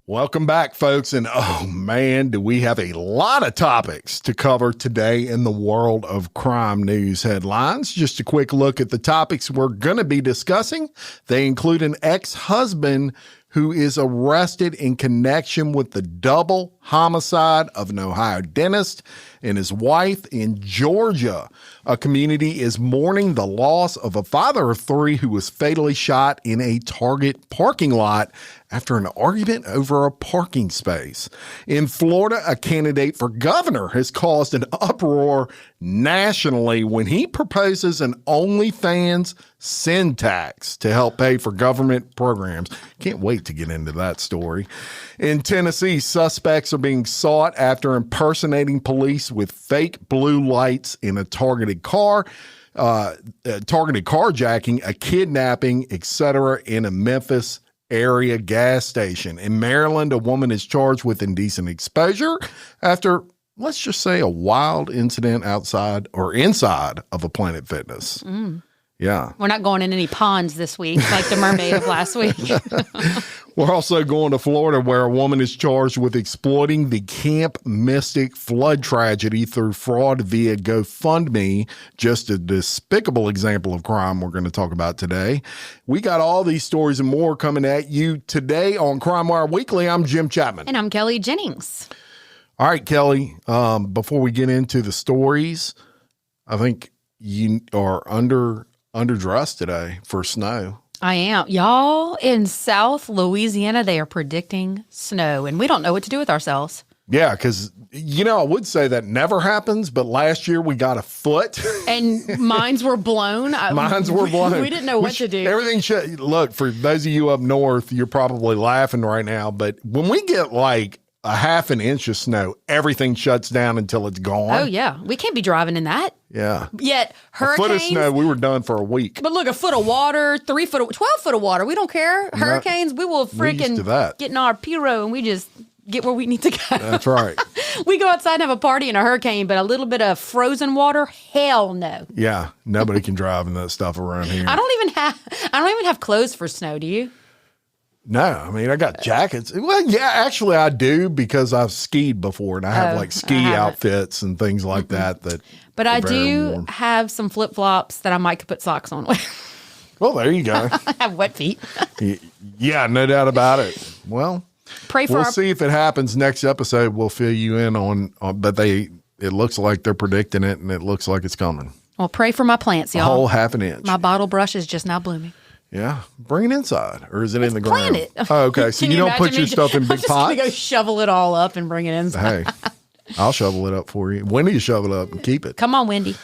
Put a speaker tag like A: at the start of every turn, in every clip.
A: Welcome back, folks. And oh man, do we have a lot of topics to cover today in the world of crime news headlines. Just a quick look at the topics we're going to be discussing. They include an ex-husband who is arrested in connection with the double homicide of an Ohio dentist and his wife in Georgia. A community is mourning the loss of a father of three who was fatally shot in a Target parking lot after an argument over a parking space. In Florida, a candidate for governor has caused an uproar nationally when he proposes an OnlyFans sin tax to help pay for government programs. Can't wait to get into that story. In Tennessee, suspects are being sought after impersonating police with fake blue lights in a targeted carjacking, a kidnapping, etc. in a Memphis area gas station. In Maryland, a woman is charged with indecent exposure after, let's just say, a wild incident outside or inside of a Planet Fitness. Yeah.
B: We're not going in any ponds this week like the mermaid of last week.
A: We're also going to Florida, where a woman is charged with exploiting the Camp Mystic flood tragedy through fraud via GoFundMe. Just a despicable example of crime we're going to talk about today. We got all these stories and more coming at you today on Crime Wire Weekly. I'm Jim Chapman.
B: And I'm Kelly Jennings.
A: All right, Kelly, before we get into the stories, I think you are underdressed today for snow.
B: I am. Y'all, in South Louisiana, they are predicting snow, and we don't know what to do with ourselves.
A: Yeah, because, I would say that never happens, but last year we got a foot.
B: And mines were blown.
A: Mines were blown.
B: We didn't know what to do.
A: Everything should, look, for those of you up north, you're probably laughing right now, but when we get like a half an inch of snow, everything shuts down until it's gone.
B: Oh, yeah. We can't be driving in that.
A: Yeah.
B: Yet hurricanes.
A: A foot of snow, we were done for a week.
B: But look, a foot of water, 12 foot of water. We don't care. Hurricanes, we will freaking get in our Piro and we just get where we need to go. That's right. We go outside and have a party in a hurricane, but a little bit of frozen water, hell no.
A: Yeah. Nobody can drive in that stuff around here.
B: I don't even have clothes for snow. Do you?
A: No, I mean, I got jackets. Well, yeah, actually I do, because I've skied before and I have like ski outfits and things like that.
B: But I do have some flip-flops that I might put socks on with.
A: Well, there you go.
B: I have wet feet.
A: Yeah, no doubt about it. Well,
B: we'll
A: see if it happens next episode. We'll fill you in on but it looks like they're predicting it and it looks like it's coming.
B: Well, pray for my plants, y'all.
A: A whole half an inch.
B: My bottle brush is just now blooming.
A: Yeah. Bring it inside. Or is it in the ground?
B: Plant it.
A: Oh, okay. So you don't put your stuff in big pots? I'm
B: just going to go shovel it all up and bring it inside.
A: Hey, I'll shovel it up for you. Wendy will shovel it up and keep it.
B: Come on, Wendy.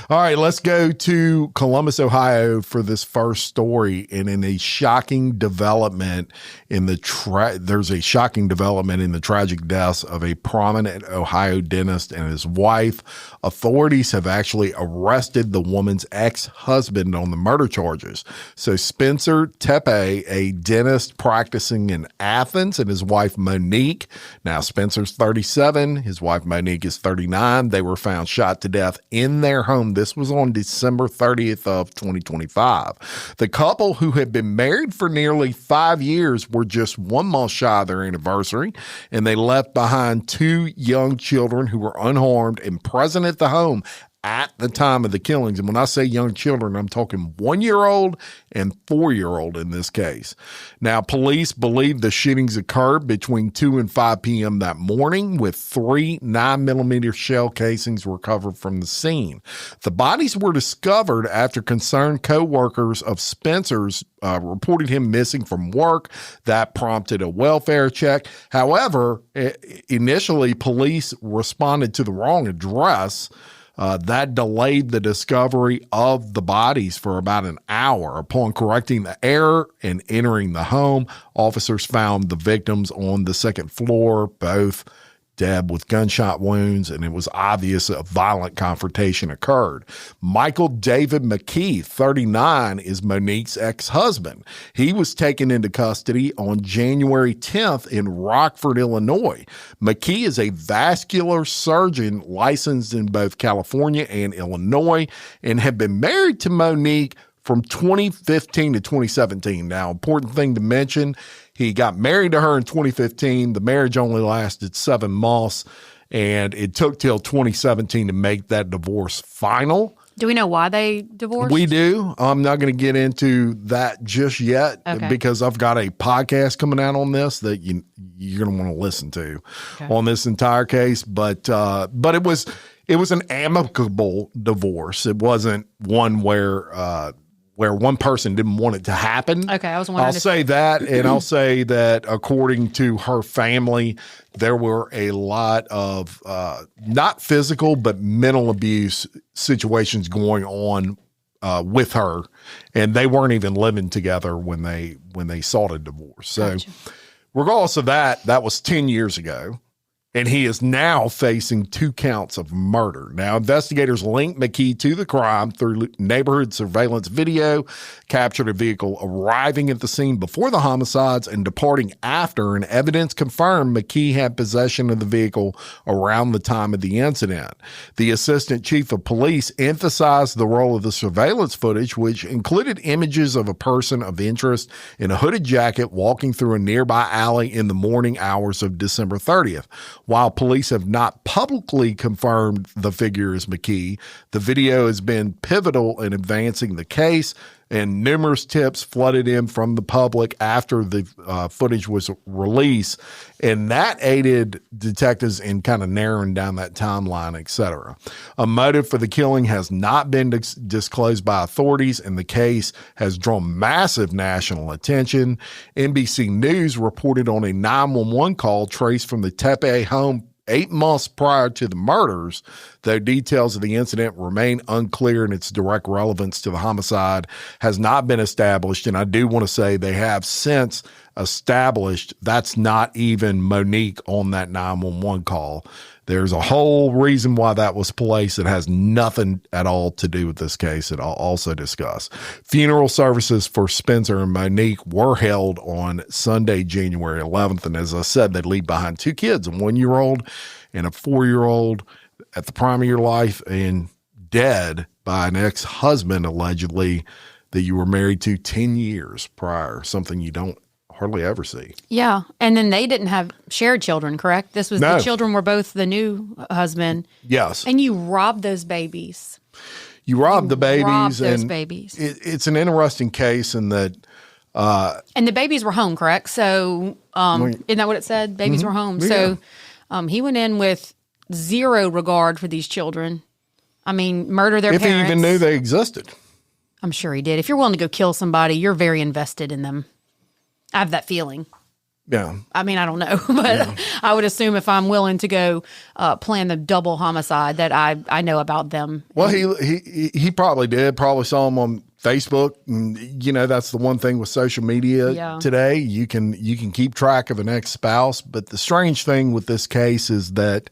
A: All right, let's go to Columbus, Ohio for this first story. And in a shocking development there's a shocking development in the tragic deaths of a prominent Ohio dentist and his wife. Authorities have actually arrested the woman's ex-husband on the murder charges. So Spencer Tepe, a dentist practicing in Athens, and his wife Monique. Now Spencer's 37, his wife Monique is 39. They were found shot to death in their home. This was on December 30th of 2025. The couple, who had been married for nearly 5 years, were just 1 month shy of their anniversary, and they left behind 2 young children who were unharmed and present at the home at the time of the killings. And when I say young children, I'm talking 1-year-old and 4-year-old in this case. Now, police believe the shootings occurred between 2 and 5 p.m. that morning, with 3 9mm shell casings recovered from the scene. The bodies were discovered after concerned co-workers of Spencer's reported him missing from work. That prompted a welfare check. However, initially, police responded to the wrong address. That delayed the discovery of the bodies for about an hour. Upon correcting the error and entering the home, officers found the victims on the second floor, both dead with gunshot wounds, and it was obvious a violent confrontation occurred. Michael David McKee, 39, is Monique's ex-husband. He was taken into custody on January 10th in Rockford, Illinois. McKee is a vascular surgeon licensed in both California and Illinois and had been married to Monique from 2015 to 2017. Now, important thing to mention, he got married to her in 2015. The marriage only lasted 7 months, and it took till 2017 to make that divorce final.
B: Do we know why they divorced?
A: We do. I'm not going to get into that just yet because I've got a podcast coming out on this that you're going to want to listen to on this entire case. But it was an amicable divorce. It wasn't one where one person didn't want it to happen.
B: Okay, I was wondering.
A: I'll say that, and I'll say that according to her family, there were a lot of not physical but mental abuse situations going on with her, and they weren't even living together when they sought a divorce. So, regardless of that, that was 10 years ago. And he is now facing 2 counts of murder. Now, investigators linked McKee to the crime through neighborhood surveillance video, captured a vehicle arriving at the scene before the homicides and departing after, and evidence confirmed McKee had possession of the vehicle around the time of the incident. The assistant chief of police emphasized the role of the surveillance footage, which included images of a person of interest in a hooded jacket walking through a nearby alley in the morning hours of December 30th. While police have not publicly confirmed the figure is McKee, the video has been pivotal in advancing the case, and numerous tips flooded in from the public after the footage was released, and that aided detectives in kind of narrowing down that timeline, etc. A motive for the killing has not been disclosed by authorities, and the case has drawn massive national attention. NBC News reported on a 911 call traced from the Tepe home 8 months prior to the murders, though details of the incident remain unclear and its direct relevance to the homicide has not been established. And I do want to say they have since established that's not even Monique on that 911 call. There's a whole reason why that was placed. It has nothing at all to do with this case that I'll also discuss. Funeral services for Spencer and Monique were held on Sunday, January 11th. And as I said, they leave behind 2 kids, a 1-year-old and a 4-year-old at the prime of your life and dead by an ex-husband, allegedly, that you were married to 10 years prior, something you don't hardly ever see.
B: Yeah. And then they didn't have shared children, correct? The children were both the new husband.
A: Yes.
B: And you robbed those babies.
A: You robbed the babies.
B: Robbed those babies.
A: It's an interesting case in that.
B: And the babies were home, correct? So, isn't that what it said? Babies were home. Yeah. So, he went in with zero regard for these children. I mean, murder their parents.
A: If he even knew they existed.
B: I'm sure he did. If you're willing to go kill somebody, you're very invested in them. I have that feeling.
A: Yeah.
B: I mean, I don't know, but I would assume if I'm willing to go plan the double homicide that I know about them.
A: Well, he probably did. Probably saw them on Facebook. And, that's the one thing with social media today. You can keep track of an ex-spouse. But the strange thing with this case is that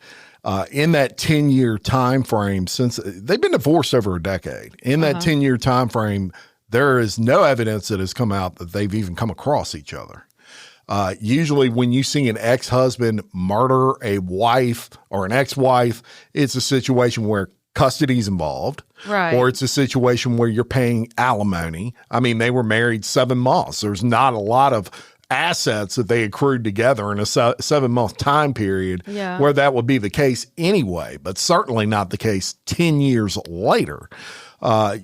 A: in that 10-year time frame, since they've been divorced over a decade, in that 10-year time frame, there is no evidence that has come out that they've even come across each other. Usually when you see an ex-husband murder a wife or an ex-wife, it's a situation where custody is involved.
B: Right.
A: Or it's a situation where you're paying alimony. I mean, they were married 7 months. There's not a lot of assets that they accrued together in a 7-month time period where that would be the case anyway, but certainly not the case 10 years later.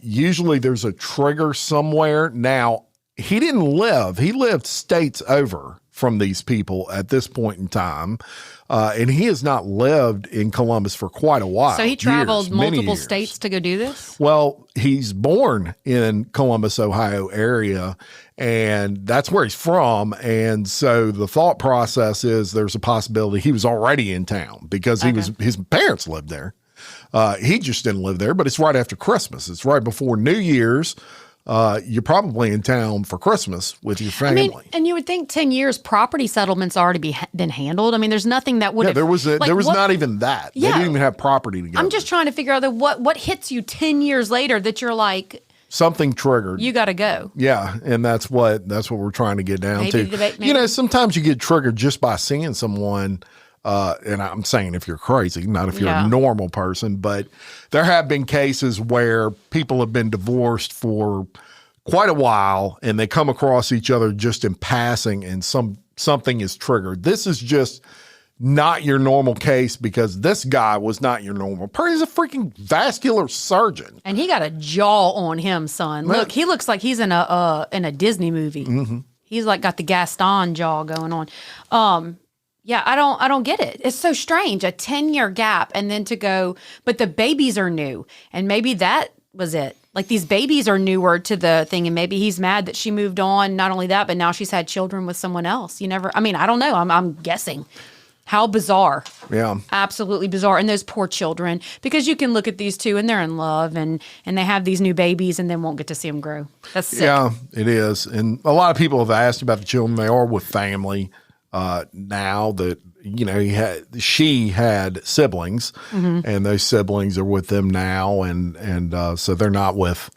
A: Usually there's a trigger somewhere. Now, he lived states over from these people at this point in time. And he has not lived in Columbus for quite a while.
B: So he traveled multiple states to go do this?
A: Well, he's born in Columbus, Ohio area, and that's where he's from. And so the thought process is there's a possibility he was already in town because his parents lived there. He just didn't live there, but it's right after Christmas. It's right before New Year's. You're probably in town for Christmas with your family.
B: I mean, and you would think 10 years property settlements already been handled. I mean, there's nothing that would have.
A: There was not even that. They didn't even have property together.
B: I'm just trying to figure out what hits you 10 years later that you're like.
A: Something triggered.
B: You got to go.
A: Yeah, and that's what we're trying to get down to. Sometimes you get triggered just by seeing someone. And I'm saying if you're crazy, not if you're a normal person, but there have been cases where people have been divorced for quite a while, and they come across each other just in passing, and something is triggered. This is just not your normal case because this guy was not your normal person. He's a freaking vascular surgeon.
B: And he got a jaw on him, son. Look, he looks like he's in a Disney movie. Mm-hmm. He's like got the Gaston jaw going on. Yeah, I don't get it. It's so strange. A 10-year gap and then to go, but the babies are new. And maybe that was it. Like these babies are newer to the thing, and maybe he's mad that she moved on. Not only that, but now she's had children with someone else. I don't know. I'm guessing. How bizarre.
A: Yeah.
B: Absolutely bizarre. And those poor children, because you can look at these two and they're in love and they have these new babies and then won't get to see them grow. That's sick.
A: Yeah, it is. And a lot of people have asked about the children. They are with family now that, she had siblings and those siblings are with them now. And so they're not with,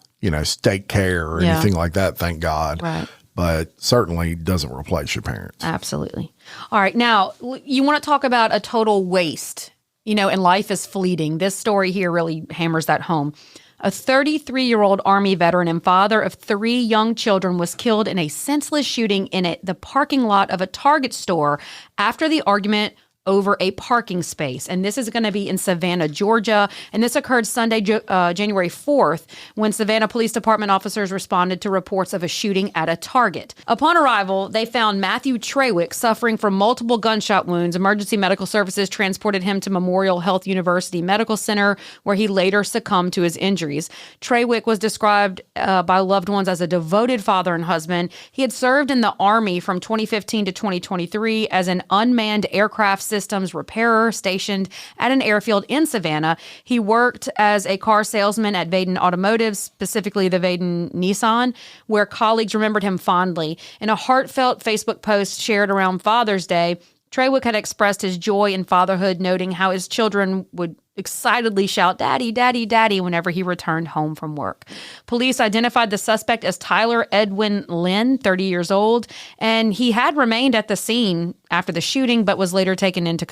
A: state care or anything like that. Thank God.
B: Right.
A: But certainly doesn't replace your parents.
B: Absolutely. All right. Now, you want to talk about a total waste, and life is fleeting. This story here really hammers that home. A 33-year-old Army veteran and father of 3 young children was killed in a senseless shooting in the parking lot of a Target store after the argument over a parking space. And this is going to be in Savannah, Georgia. And this occurred Sunday, January 4th, when Savannah Police Department officers responded to reports of a shooting at a Target. Upon arrival, they found Matthew Trawick suffering from multiple gunshot wounds. Emergency medical services transported him to Memorial Health University Medical Center, where he later succumbed to his injuries. Trawick was described by loved ones as a devoted father and husband. He had served in the Army from 2015 to 2023 as an unmanned aircraft systems repairer stationed at an airfield in Savannah. He worked as a car salesman at Vaden Automotive, specifically the Vaden Nissan, where colleagues remembered him fondly. In a heartfelt Facebook post shared around Father's Day, Trawick had expressed his joy in fatherhood, noting how his children would excitedly shout, "Daddy, Daddy, Daddy," whenever he returned home from work. Police identified the suspect as Tyler Edwin Lynn, 30 years old, and he had remained at the scene after the shooting, but was then taken into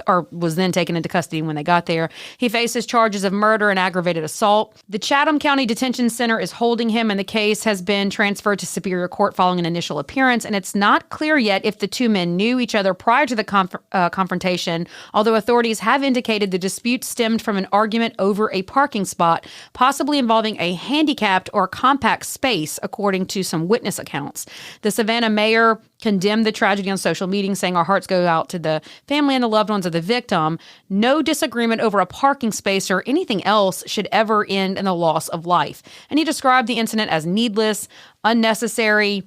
B: custody when they got there. He faces charges of murder and aggravated assault. The Chatham County Detention Center is holding him, and the case has been transferred to Superior Court following an initial appearance, and it's not clear yet if the two men knew each other prior to the confrontation, although authorities have indicated the dispute stemmed from an argument over a parking spot, possibly involving a handicapped or compact space, according to some witness accounts. The Savannah mayor condemned the tragedy on social media, saying, "Our hearts go out to the family and the loved ones of the victim. No disagreement over a parking space or anything else should ever end in the loss of life." And he described the incident as needless, unnecessary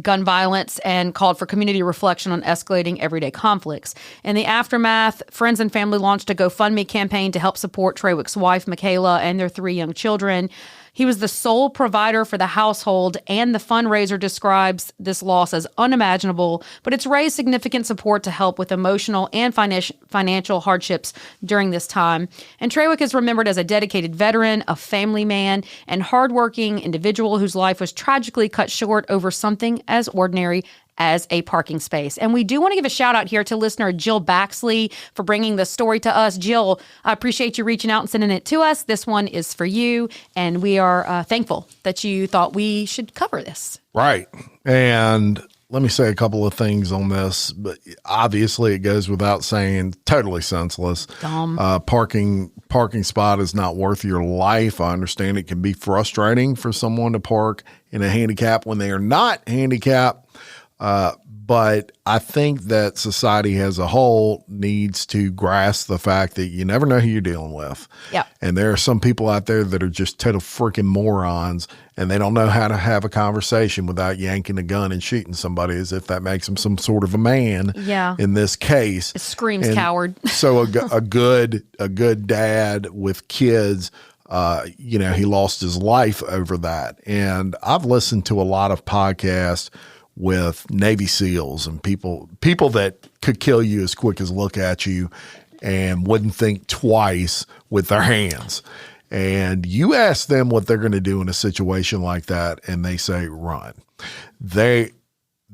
B: gun violence, and called for community reflection on escalating everyday conflicts. In the aftermath, friends and family launched a GoFundMe campaign to help support Trawick's wife, Michaela, and their 3 young children. He was the sole provider for the household, and the fundraiser describes this loss as unimaginable, but it's raised significant support to help with emotional and financial hardships during this time. And Trawick is remembered as a dedicated veteran, a family man, and hardworking individual whose life was tragically cut short over something as ordinary as a parking space. And we do want to give a shout out here to listener Jill Baxley for bringing the story to us. Jill, I appreciate you reaching out and sending it to us. This one is for you, and we are thankful that you thought we should cover this.
A: Right. And let me say a couple of things on this, but obviously it goes without saying, totally senseless.
B: Dumb.
A: Parking spot is not worth your life. I understand it can be frustrating for someone to park in a handicap when they are not handicapped. But I think that society as a whole needs to grasp the fact that you never know who you're dealing with.
B: Yeah.
A: And there are some people out there that are just total freaking morons, and they don't know how to have a conversation without yanking a gun and shooting somebody as if that makes them some sort of a man.
B: Yeah.
A: In this case.
B: It screams coward.
A: So a good dad with kids, he lost his life over that. And I've listened to a lot of podcasts with Navy SEALs and people that could kill you as quick as look at you and wouldn't think twice with their hands. And you ask them what they're going to do in a situation like that, and they say, run. They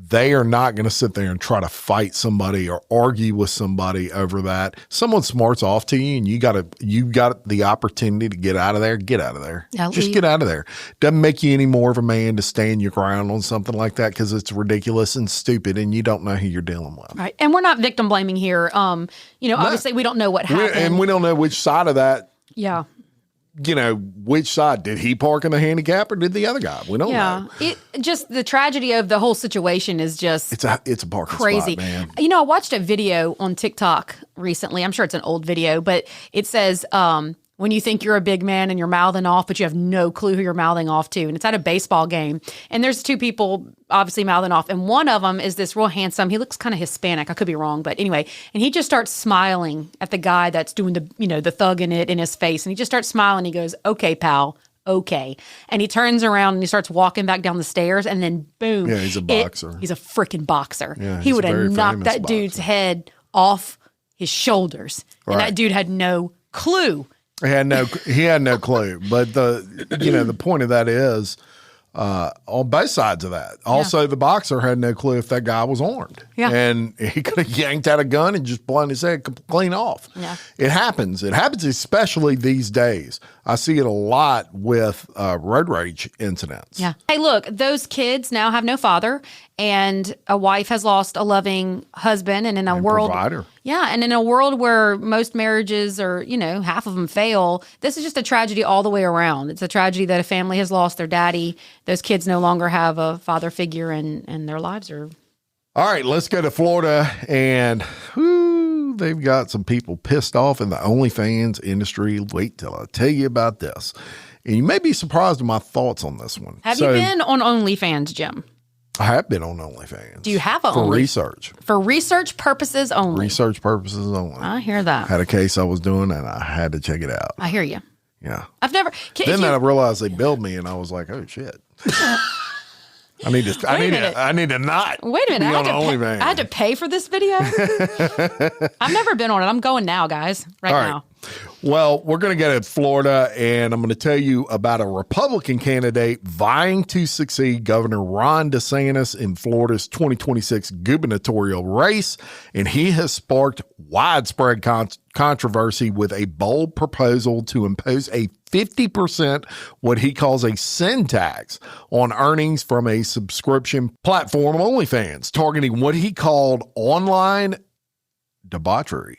A: they are not going to sit there and try to fight somebody or argue with somebody over that. Someone smarts off to you and you got the opportunity to get out of there. Get out of there. Just get out of there. Doesn't make you any more of a man to stand your ground on something like that because it's ridiculous and stupid and you don't know who you're dealing with.
B: Right. And we're not victim blaming here. Obviously we don't know what happened.
A: And we don't know which side of that.
B: Yeah.
A: Which side did he park in the handicap or did the other guy? We don't know.
B: Just the tragedy of the whole situation is just
A: it's a parking
B: crazy,
A: spot, man.
B: I watched a video on TikTok recently. I'm sure it's an old video, but it says when you think you're a big man and you're mouthing off, but you have no clue who you're mouthing off to. And it's at a baseball game. And there's two people obviously mouthing off. And one of them is this real handsome, he looks kind of Hispanic. I could be wrong, but anyway. And he just starts smiling at the guy that's doing the thug in his face. And he just starts smiling. He goes, "Okay, pal. Okay." And he turns around and he starts walking back down the stairs. And then boom.
A: Yeah, he's a boxer.
B: He's a freaking boxer.
A: Yeah,
B: he would have knocked that dude's head off his shoulders. Right. And that dude had no clue.
A: He had no clue. But the point of that is on both sides of that. Also, the boxer had no clue if that guy was armed.
B: Yeah.
A: And he could have yanked out a gun and just blown his head clean off.
B: Yeah.
A: It happens. It happens especially these days. I see it a lot with road rage incidents.
B: Yeah. Hey, look, those kids now have no father, and a wife has lost a loving husband, and in a world
A: provider.
B: Yeah, and in a world where most marriages are, half of them fail, this is just a tragedy all the way around. It's a tragedy that a family has lost their daddy. Those kids no longer have a father figure, and their lives are...
A: All right, let's go to Florida, and they've got some people pissed off in the OnlyFans industry. Wait till I tell you about this. And you may be surprised at my thoughts on this one.
B: Have you been on OnlyFans, Jim?
A: I have been on OnlyFans.
B: Do you have a
A: For research.
B: For research purposes only.
A: Research purposes only.
B: I hear that.
A: Had a case I was doing, and I had to check it out.
B: I hear you.
A: Yeah.
B: I've never...
A: Then I realized they billed me, and I was like, oh, shit. I need to not.
B: Wait a minute.
A: I
B: had to pay for this video? I've never been on it. I'm going now, guys. Right now.
A: Well, we're going to get to Florida, and I'm going to tell you about a Republican candidate vying to succeed Governor Ron DeSantis in Florida's 2026 gubernatorial race, and he has sparked widespread controversy with a bold proposal to impose a 50% what he calls a sin tax on earnings from a subscription platform, OnlyFans, targeting what he called online debauchery.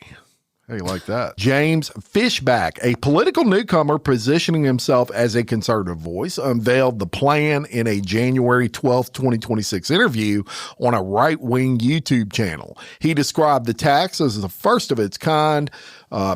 A: How you like that? James Fishback, a political newcomer positioning himself as a conservative voice, unveiled the plan in a January 12th, 2026 interview on a right-wing YouTube channel. He described the tax as the first of its kind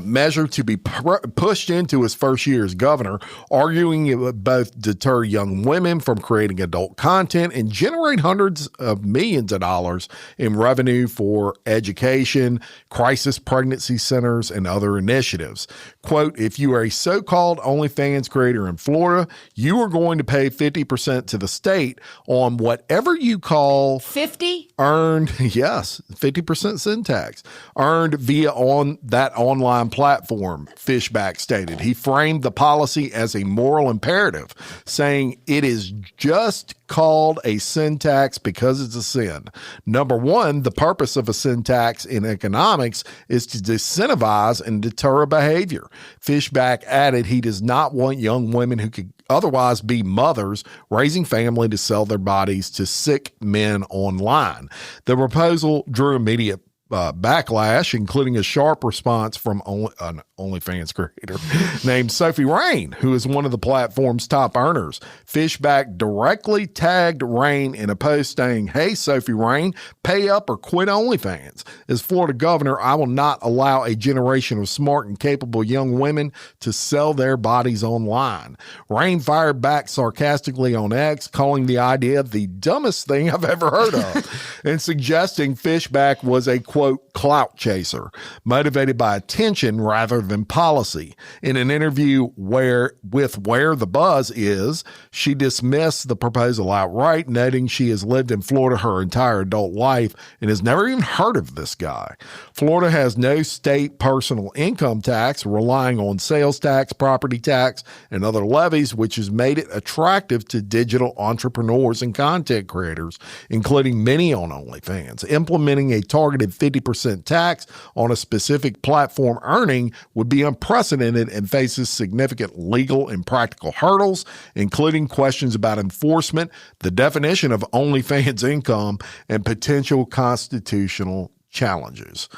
A: measure to be pushed into his first year as governor, arguing it would both deter young women from creating adult content and generate hundreds of millions of dollars in revenue for education, crisis pregnancy centers, and other initiatives. Quote, "If you are a so-called OnlyFans creator in Florida, you are going to pay 50% to the state on whatever you call
B: 50
A: earned, yes, 50% sin tax earned via on that online platform," Fishback stated. He framed the policy as a moral imperative, saying it is just called a sin tax because it's a sin. Number one, the purpose of a sin tax in economics is to disincentivize and deter behavior. Fishback added he does not want young women who could otherwise be mothers raising family to sell their bodies to sick men online. The proposal drew immediate backlash, including a sharp response from an OnlyFans creator named Sophie Rain, who is one of the platform's top earners. Fishback directly tagged Rain in a post saying, "Hey, Sophie Rain, pay up or quit OnlyFans. As Florida governor, I will not allow a generation of smart and capable young women to sell their bodies online." Rain fired back sarcastically on X, calling the idea the dumbest thing I've ever heard of, and suggesting Fishback was a, quote, clout chaser, motivated by attention rather than policy. In an interview with Where the Buzz Is, she dismissed the proposal outright, noting she has lived in Florida her entire adult life and has never even heard of this guy. Florida has no state personal income tax, relying on sales tax, property tax, and other levies, which has made it attractive to digital entrepreneurs and content creators, including many on OnlyFans. Implementing a targeted 50% tax on a specific platform earning would be unprecedented and faces significant legal and practical hurdles, including questions about enforcement, the definition of OnlyFans income, and potential constitutional challenges.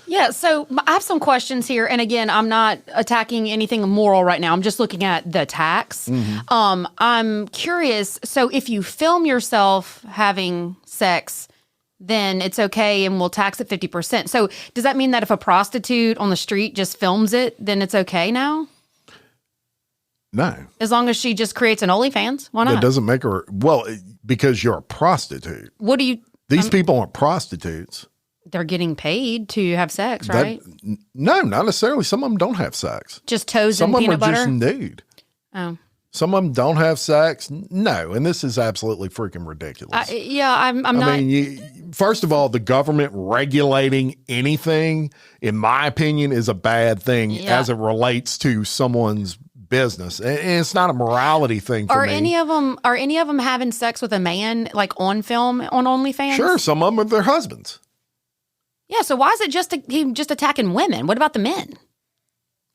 B: Yeah, so I have some questions here. And again, I'm not attacking anything moral right now. I'm just looking at the tax. Mm-hmm. I'm curious. So if you film yourself having sex, then it's okay and we'll tax it 50%. So does that mean that if a prostitute on the street just films it, then it's okay now?
A: No.
B: As long as she just creates an OnlyFans, why not?
A: It doesn't make her, well, because you're a prostitute.
B: What do you...
A: These people aren't prostitutes.
B: They're getting paid to have sex, right?
A: No, not necessarily. Some of them don't have sex.
B: Just toes and peanut butter?
A: Some of them are just nude.
B: Oh.
A: Some of them don't have sex. No, and this is absolutely freaking ridiculous.
B: I'm not...
A: I mean, first of all, the government regulating anything, in my opinion, is a bad thing as it relates to someone's business. And it's not a morality thing for me.
B: Are any of them having sex with a man, like on film, on OnlyFans?
A: Sure, some of them are their husbands.
B: Yeah, so why is it he just attacking women? What about the men?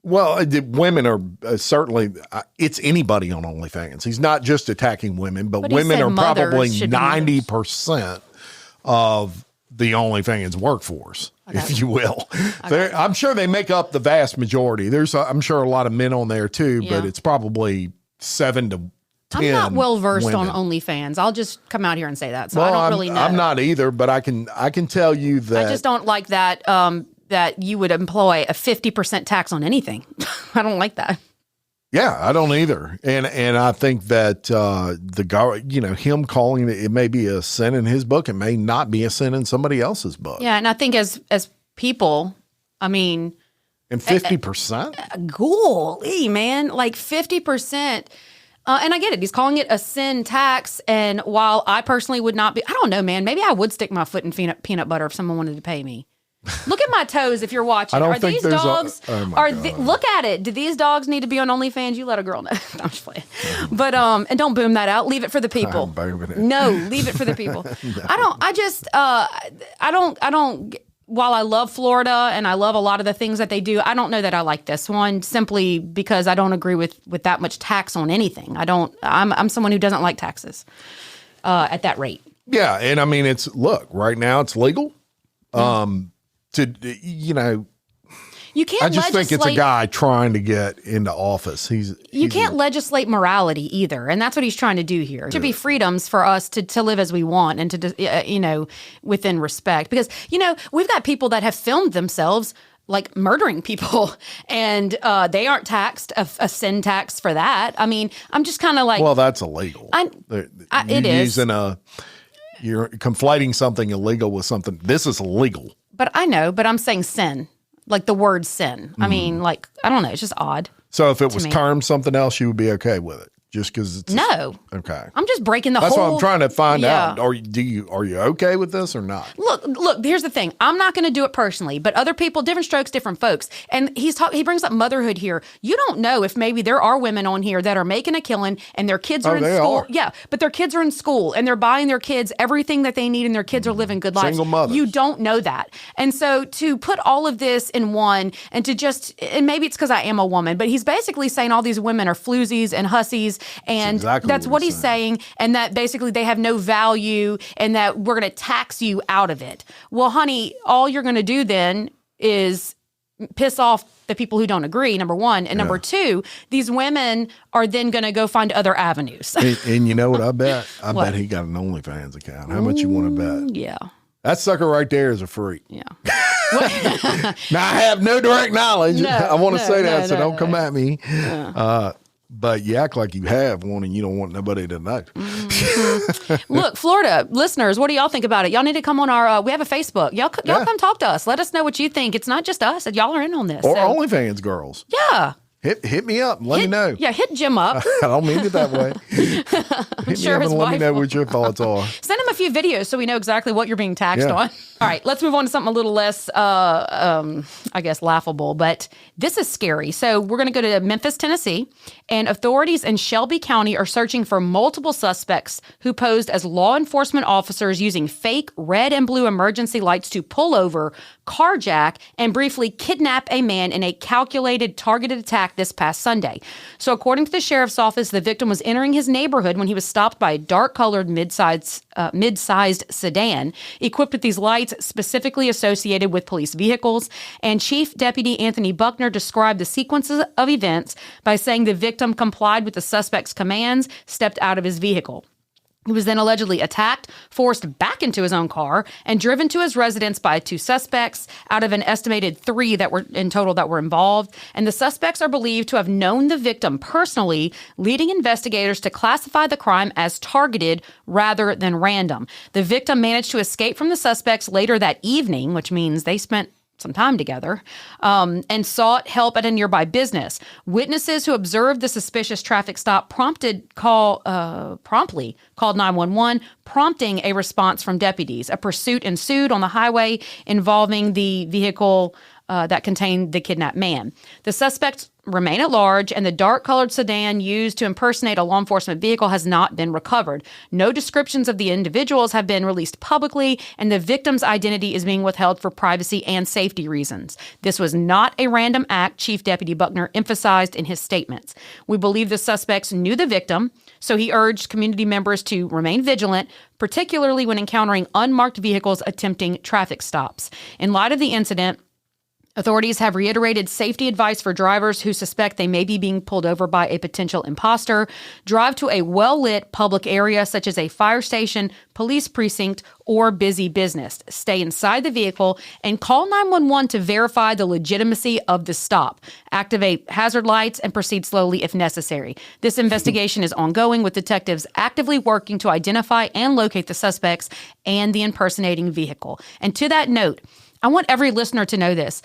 A: Well, women are certainly, it's anybody on OnlyFans. He's not just attacking women, but women are probably 90% of the OnlyFans workforce, if you will. I'm sure they make up the vast majority. I'm sure a lot of men on there too, but it's probably 7 to 10.
B: I'm not well versed on OnlyFans. I'll just come out here and say that. So I don't really know.
A: I'm not either, but I can tell you that
B: I just don't like that that you would employ a 50% tax on anything. I don't like that.
A: Yeah, I don't either. And I think that the guy, him calling it may be a sin in his book, it may not be a sin in somebody else's book.
B: Yeah, and I think as people, I mean,
A: and 50%?
B: Golly, man, like 50%. And I get it. He's calling it a sin tax. And while I personally would not be, I don't know, man, maybe I would stick my foot in peanut butter if someone wanted to pay me. Look at my toes if you're watching.
A: I don't think these dogs
B: look at it. Do these dogs need to be on OnlyFans? You let a girl know. I'm just playing. But and don't boom that out. Leave it for the people.
A: I'm booming it.
B: No, leave it for the people. No. I don't while I love Florida and I love a lot of the things that they do, I don't know that I like this one simply because I don't agree with that much tax on anything. I'm someone who doesn't like taxes at that rate.
A: Yeah, and I mean right now it's legal.
B: You can't.
A: I just think it's a guy trying to get into office.
B: You can't legislate morality either, and that's what he's trying to do here. There should be freedoms for us to live as we want and to within respect. Because we've got people that have filmed themselves like murdering people, and they aren't taxed a sin tax for that. I mean, I'm just kind of like,
A: well, that's illegal.
B: It is.
A: You're conflating something illegal with something. This is illegal.
B: But I know, but I'm saying sin, like the word sin. I mean, like, I don't know. It's just odd.
A: So if it was termed something else, you would be okay with it? Just because it's...
B: No.
A: Okay.
B: I'm just breaking the whole...
A: That's what I'm trying to find out. Are you okay with this or not?
B: Look, here's the thing. I'm not going to do it personally, but other people, different strokes, different folks. And he brings up motherhood here. You don't know if maybe there are women on here that are making a killing and their kids are in school. Yeah, but their kids are in school and they're buying their kids everything that they need and their kids are living good lives.
A: Single mothers.
B: You don't know that. And so to put all of this in one and to just... And maybe it's because I am a woman, but he's basically saying all these women are floozies and hussies and... That's what he's saying, and that basically they have no value and that we're going to tax you out of it. Well, honey, all you're going to do then is piss off the people who don't agree, number one. And number two, these women are then going to go find other avenues.
A: and you know what I bet? I bet he got an OnlyFans account. How much you want to bet?
B: Yeah.
A: That sucker right there is a freak.
B: Yeah.
A: Now, I have no direct knowledge. I want to say that, so don't come at me. But you act like you have one and you don't want nobody to know.
B: Mm-hmm. Look, Florida listeners, what do y'all think about it? Y'all need to come on our, we have a Facebook. Y'all come talk to us. Let us know what you think. It's not just us. Y'all are in on this.
A: Or OnlyFans girls.
B: Yeah.
A: Hit me up and let me know.
B: Yeah, hit Jim up.
A: I don't mean it that way. Hit me up and let me know what your thoughts are.
B: Send him a few videos so we know exactly what you're being taxed on. All right, let's move on to something a little less, I guess, laughable, but this is scary. So we're going to go to Memphis, Tennessee, and authorities in Shelby County are searching for multiple suspects who posed as law enforcement officers using fake red and blue emergency lights to pull over, carjack, and briefly kidnap a man in a calculated, targeted attack this past Sunday. So according to the sheriff's office, the victim was entering his neighborhood when he was stopped by a dark-colored mid-sized sedan equipped with these lights specifically associated with police vehicles. And Chief Deputy Anthony Buckner described the sequences of events by saying the victim complied with the suspect's commands, stepped out of his vehicle. He was then allegedly attacked, forced back into his own car, and driven to his residence by 2 suspects out of an estimated 3 that were in total that were involved. And the suspects are believed to have known the victim personally, leading investigators to classify the crime as targeted rather than random. The victim managed to escape from the suspects later that evening, which means they spent some time together, and sought help at a nearby business. Witnesses who observed the suspicious traffic stop promptly called 911, prompting a response from deputies. A pursuit ensued on the highway involving the vehicle that contained the kidnapped man. The suspects remain at large, and the dark-colored sedan used to impersonate a law enforcement vehicle has not been recovered. No descriptions of the individuals have been released publicly, and the victim's identity is being withheld for privacy and safety reasons. This was not a random act, Chief Deputy Buckner emphasized in his statements. We believe the suspects knew the victim, so he urged community members to remain vigilant, particularly when encountering unmarked vehicles attempting traffic stops. In light of the incident, authorities have reiterated safety advice for drivers who suspect they may be being pulled over by a potential imposter. Drive to a well-lit public area such as a fire station, police precinct, or busy business. Stay inside the vehicle and call 911 to verify the legitimacy of the stop. Activate hazard lights and proceed slowly if necessary. This investigation is ongoing, with detectives actively working to identify and locate the suspects and the impersonating vehicle. And to that note, I want every listener to know this,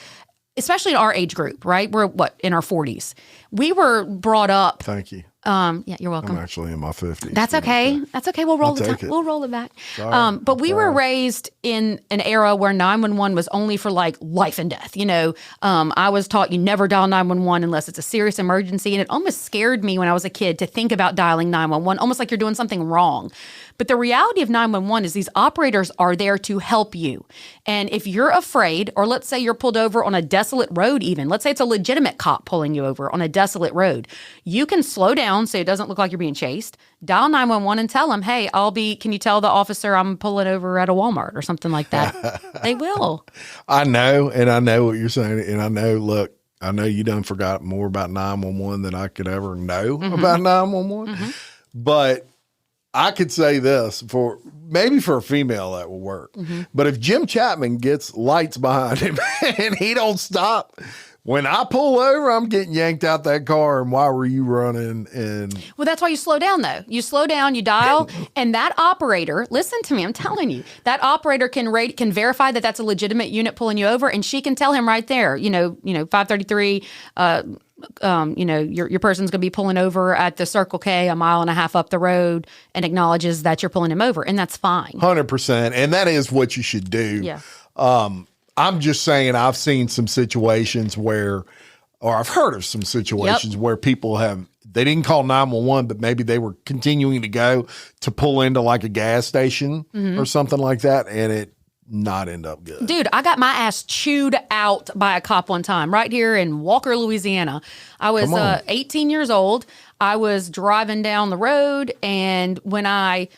B: especially in our age group, right? We're in our 40s. We were brought up.
A: Thank you.
B: Yeah, you're welcome.
A: I'm actually in my 50s.
B: That's okay. That's okay. We'll roll We'll roll it back. But we were raised in an era where 911 was only for like life and death. You know, I was taught you never dial 911 unless it's a serious emergency. And it almost scared me when I was a kid to think about dialing 911, almost like you're doing something wrong. But the reality of 911 is these operators are there to help you. And if you're afraid, or let's say you're pulled over on a desolate road even, let's say it's a legitimate cop pulling you over on a desolate road, you can slow down so it doesn't look like you're being chased, dial 911 and tell them, hey, can you tell the officer I'm pulling over at a Walmart or something like that? They will.
A: I know, and I know what you're saying. And I know, I know you done forgot more about 911 than I could ever know about 911. But I could say this maybe for a female that will work. But if Jim Chapman gets lights behind him and he don't stop, when I pull over, I'm getting yanked out that car. And why were you running?
B: Well, that's why you slow down, though. You slow down, you dial, and that operator, listen to me, I'm telling you, that operator can verify that that's a legitimate unit pulling you over, and she can tell him right there, 533, your person's going to be pulling over at the Circle K a mile and a half up the road, and acknowledges that you're pulling him over, and that's fine.
A: 100%. And that is what you should do.
B: Yeah.
A: I'm just saying I've seen some situations or I've heard of some situations where people they didn't call 911, but maybe they were continuing to go to pull into like a gas station or something like that, and it not end up good.
B: Dude, I got my ass chewed out by a cop one time right here in Walker, Louisiana. I was 18 years old. I was driving down the road, and when I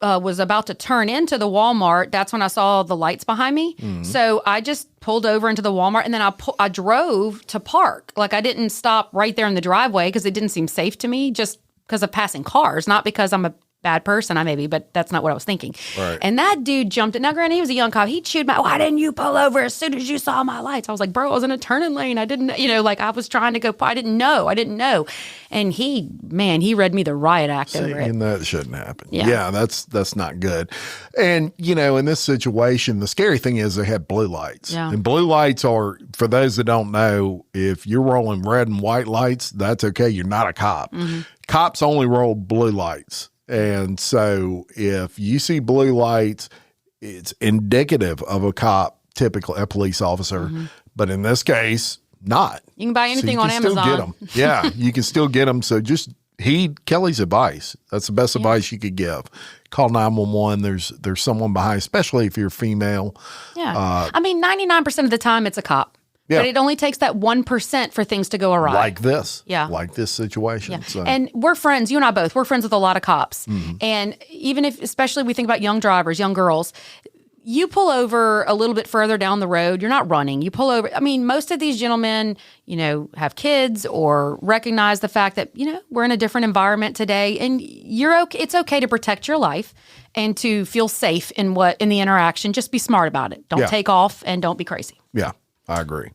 B: was about to turn into the Walmart, that's when I saw the lights behind me. So I just pulled over into the Walmart, and then I drove to park. Like, I didn't stop right there in the driveway because it didn't seem safe to me, just because of passing cars, not because I'm a bad person. I may be, but that's not what I was thinking.
A: Right.
B: And that dude jumped in. Now, granted, he was a young cop. He chewed why didn't you pull over as soon as you saw my lights? I was like, bro, I was in a turning lane. I didn't, I was trying to go. I didn't know. And he read me the riot act over it.
A: And that shouldn't happen. Yeah, that's not good. And, in this situation, the scary thing is they had blue lights.
B: Yeah.
A: And blue lights are, for those that don't know, if you're rolling red and white lights, that's okay. You're not a cop. Mm-hmm. Cops only roll blue lights. And so if you see blue lights, it's indicative of a cop, typically a police officer. Mm-hmm. But in this case, not.
B: You can buy anything on Amazon.
A: Still get them. Yeah, you can still get them. So just heed Kelly's advice. That's the best advice you could give. Call 911. There's someone behind, especially if you're female.
B: Yeah. 99% of the time it's a cop. Yeah. But it only takes that 1% for things to go awry.
A: Like this.
B: Yeah.
A: Like this situation.
B: Yeah.
A: So.
B: And we're friends. You and I both. We're friends with a lot of cops. Mm-hmm. And even if, especially we think about young drivers, young girls, you pull over a little bit further down the road. You're not running. You pull over. Most of these gentlemen, have kids or recognize the fact that, we're in a different environment today. And it's okay to protect your life and to feel safe in the interaction. Just be smart about it. Don't take off and don't be crazy.
A: Yeah. I agree.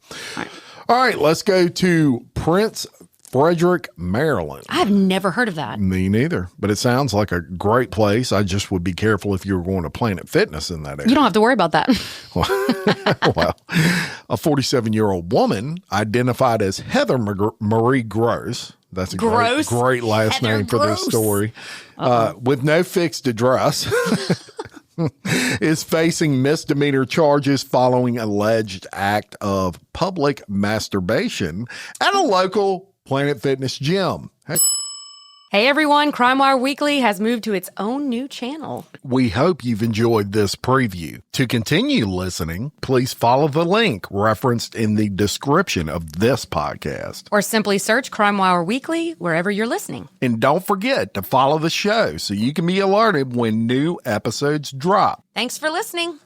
A: All right, let's go to Prince Frederick, Maryland.
B: I've never heard of that.
A: Me neither, but it sounds like a great place. I just would be careful if you were going to Planet Fitness in that area.
B: You don't have to worry about that.
A: Well, a 47-year-old woman identified as Heather Marie Gross. That's a great last
B: Heather
A: name for this story. With no fixed address. Is facing misdemeanor charges following alleged act of public masturbation at a local Planet Fitness gym.
B: Hey everyone, CrimeWire Weekly has moved to its own new channel.
A: We hope you've enjoyed this preview. To continue listening, please follow the link referenced in the description of this podcast.
B: Or simply search CrimeWire Weekly wherever you're listening.
A: And don't forget to follow the show so you can be alerted when new episodes drop.
B: Thanks for listening.